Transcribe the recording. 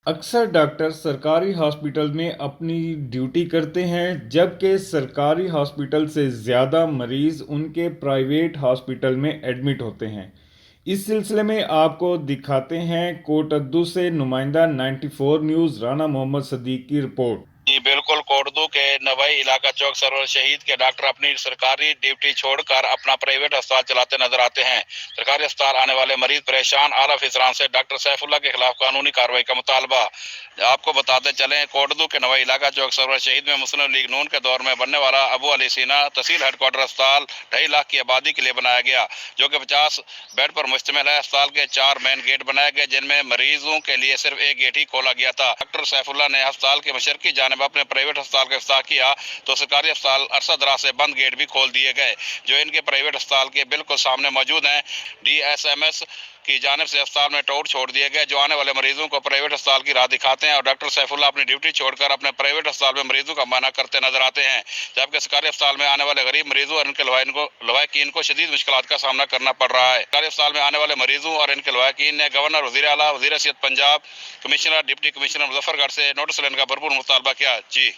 अक्सर डॉक्टर सरकारी हॉस्पिटल में अपनी ड्यूटी करते हैं, जबकि सरकारी हॉस्पिटल से ज़्यादा मरीज़ उनके प्राइवेट हॉस्पिटल में एडमिट होते हैं। इस सिलसिले में आपको दिखाते हैं कोटद्दू से नुमाइंदा 94 न्यूज़ राना मोहम्मद सदीक की रिपोर्ट। जी बिल्कुल, कोटदू के नवई इलाका चौक सरवर शहीद के डॉक्टर अपनी सरकारी ड्यूटी छोड़कर अपना प्राइवेट अस्पताल चलाते नजर आते हैं। सरकारी अस्पताल आने वाले मरीज परेशान, आला अफसरान से डॉक्टर सैफुल्लाह के खिलाफ कानूनी कार्रवाई का मुतालबा। आपको बताते चलें, कोटदू के नवई इलाका चौक सरवर शहीद में मुस्लिम लीग नून के दौर में बनने वाला अबू अली सीना तहसील हेडक्वार्टर अस्पताल 2.5 लाख की आबादी के लिए बनाया गया, जो कि 50 बेड पर मुश्तमिल है। अस्पताल के 4 मेन गेट बनाए गए, जिनमें मरीजों के लिए सिर्फ एक गेट ही खोला गया था। डॉक्टर सैफुल्लाह ने अस्पताल के मशरकी जानिब अपने प्राइवेट अस्पताल का इफ्ताह किया तो सरकारी अस्पताल अरसा दराज से बंद गेट भी खोल दिए गए, जो इनके प्राइवेट अस्पताल के बिल्कुल सामने मौजूद हैं। DSMS की जानिब से अस्पताल में टोर छोड़ दिए गए, जो आने वाले मरीजों को प्राइवेट अस्पताल की राह दिखाते हैं, और डॉक्टर सैफुल्लाह अपनी ड्यूटी छोड़कर अपने प्राइवेट अस्पताल में मरीजों का माना करते नजर आते हैं, जबकि सरकारी अस्पताल में आने वाले गरीब मरीजों और इनके लवाकिन को शदीद मुश्किलात का सामना करना पड़ रहा है। सरकारी अस्पताल में आने वाले मरीजों और इनके लवाकिन ने गवर्नर, वजीर आला, वजीर सेहत Punjab, commissioner, deputy commissioner Muzaffargarh से नोटिस लेने का भरपूर मुतालबा किया। जी।